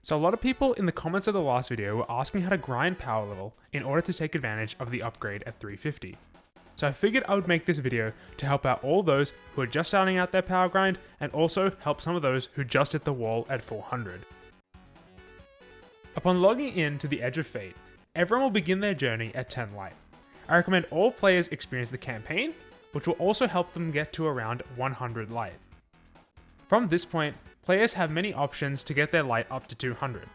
So a lot of people in the comments of the last video were asking how to grind power level in order to take advantage of the upgrade at 350. So I figured I would make this video to help out all those who are just starting out their power grind and also help some of those who just hit the wall at 400. Upon logging in to the Edge of Fate, everyone will begin their journey at 10 light. I recommend all players experience the campaign, which will also help them get to around 100 light. From this point, players have many options to get their light up to 200.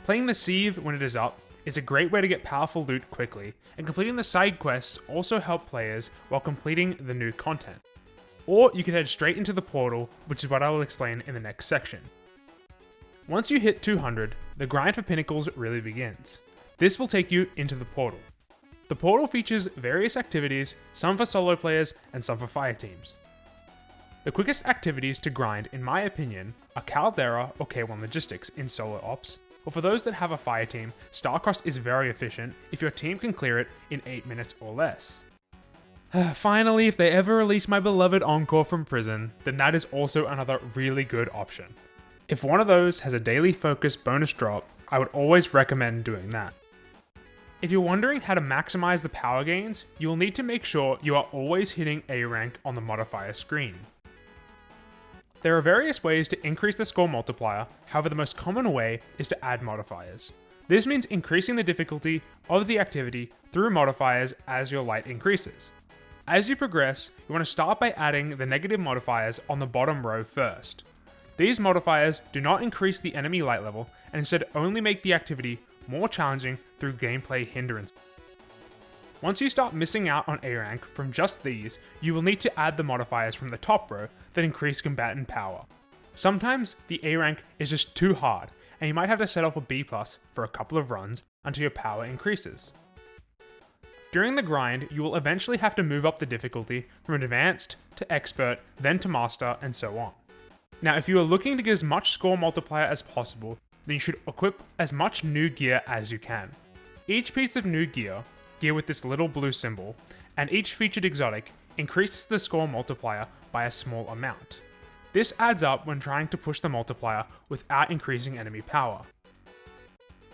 Playing the Sieve when it is up is a great way to get powerful loot quickly, and completing the side quests also help players while completing the new content. Or you can head straight into the portal, which is what I will explain in the next section. Once you hit 200, the grind for pinnacles really begins. This will take you into the portal. The portal features various activities, some for solo players and some for fire teams. The quickest activities to grind, in my opinion, are Caldera or K1 Logistics in solo ops, or for those that have a fire team, Starcrossed is very efficient if your team can clear it in 8 minutes or less. Finally, if they ever release my beloved Encore from prison, then that is also another really good option. If one of those has a daily focus bonus drop, I would always recommend doing that. If you're wondering how to maximize the power gains, you will need to make sure you are always hitting A rank on the modifier screen. There are various ways to increase the score multiplier, however the most common way is to add modifiers. This means increasing the difficulty of the activity through modifiers as your light increases. As you progress, you want to start by adding the negative modifiers on the bottom row first. These modifiers do not increase the enemy light level and instead only make the activity more challenging through gameplay hindrance. Once you start missing out on A rank from just these, you will need to add the modifiers from the top row that increase combatant power. Sometimes the A rank is just too hard, and you might have to set up a B+ for a couple of runs until your power increases. During the grind, you will eventually have to move up the difficulty from advanced to expert, then to master, and so on. Now, if you are looking to get as much score multiplier as possible, then you should equip as much new gear as you can. Each piece of new gear with this little blue symbol, and each featured exotic increases the score multiplier by a small amount. This adds up when trying to push the multiplier without increasing enemy power.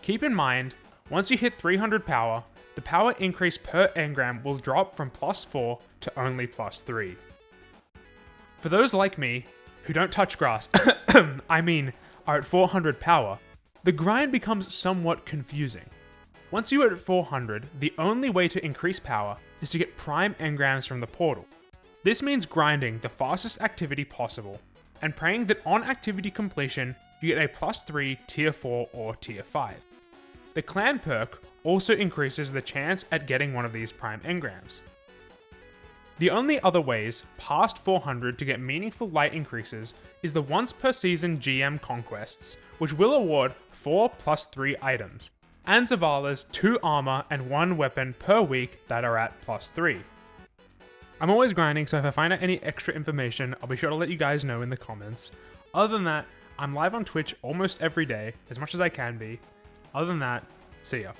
Keep in mind, once you hit 300 power, the power increase per engram will drop from +4 to only +3. For those like me, who don't touch grass, are at 400 power, the grind becomes somewhat confusing. Once you are at 400, the only way to increase power is to get prime engrams from the portal. This means grinding the fastest activity possible, and praying that on activity completion, you get a +3 tier 4 or tier 5. The clan perk also increases the chance at getting one of these prime engrams. The only other ways past 400 to get meaningful light increases is the once per season GM conquests, which will award 4 +3 items, and Zavala's 2 armor and 1 weapon per week that are at +3. I'm always grinding, so if I find out any extra information, I'll be sure to let you guys know in the comments. Other than that, I'm live on Twitch almost every day, as much as I can be. Other than that, see ya.